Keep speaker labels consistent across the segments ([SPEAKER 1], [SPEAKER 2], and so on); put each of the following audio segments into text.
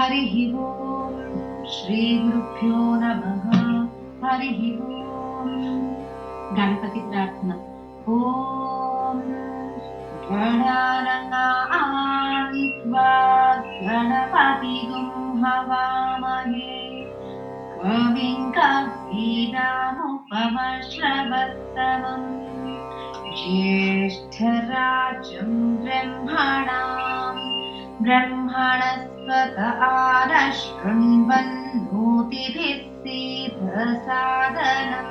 [SPEAKER 1] हरिः ओम् श्रीगुरुभ्यो नमः। हरिः ओम्। गणपति प्रार्थना। ॐ गणानान्त्वा गणपतिगुं हवामहे कविं कवीनामुपमश्रवस्तमम् ज्येष्ठराजं ब्रह्मणस्पत आनशृण्वन्नोतिभिः सीदसादनम्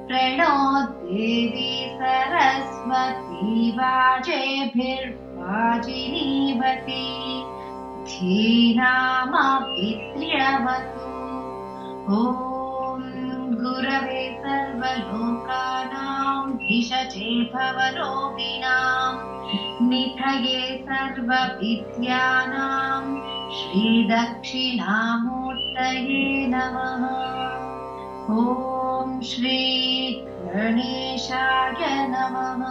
[SPEAKER 1] प्रणो देवी सरस्वती वाजेभिर्वाजिनीवती धीनामभित्र्यवतु। ॐ गुरवे सर्वलोकानां भिषजे भवरोगिणां निधये सर्वविद्यानां श्रीदक्षिणामूर्तये नमः। ॐ श्री गणेशाय नमः।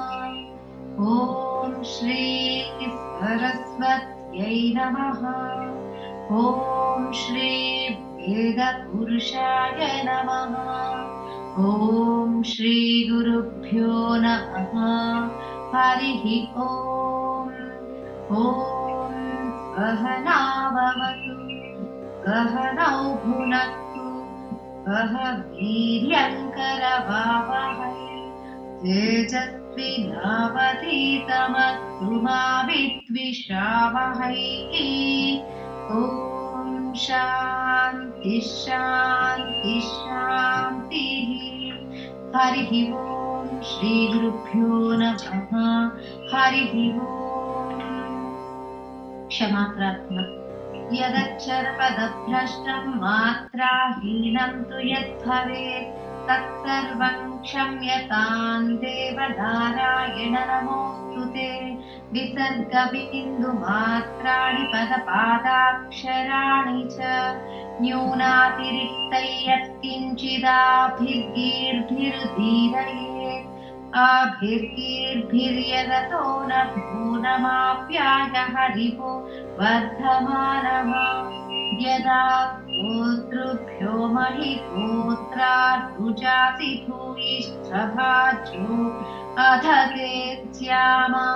[SPEAKER 1] ॐ श्री सरस्वत्यै नमः। ॐ श्री वेदपुरुषाय नमः। ॐ श्री गुरुभ्यो नमः। हरिः ॐ। ॐ सहनाववतु सहनौ भुनक्तु सह वीर्यङ्करवावहै तेजस्विनावधीतमस्तु मा विद्विषावहै। ॐ शान्ति शान्ति शान्तिः। हरिः ॐ श्रीगुरुभ्यो नमः। हरिः ॐ। क्षमा प्रार्थना। यदक्षरपदभ्रष्टं मात्राहीनं तु यद्भवेत् तत्सर्वं क्षम्यतां देव नारायण नमोऽस्तु ते। विसर्गबिन्दुमात्राणि पदपादाक्षराणि च न्यूनातिरिक्तै यत्किञ्चिदाभिर्गीर्भिरुदीरयेत् आभिर्गीर्भिर्यदतो न भूनमाप्याय हरिवो वर्धमानः। यदा गोतृभ्यो महिगोत्रार्जुजासि भूयिष्ठभाजो अध ते स्यामा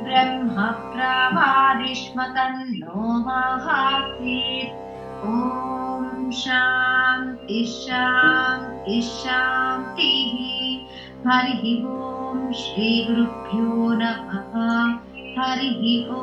[SPEAKER 1] ब्रह्म प्रवादिष्म तन्नो माहासीत्। ॐ शान्ति शान्ति शान्तिः। हरिः ॐ श्रीगुरुभ्यो नमः। हरिः ॐ।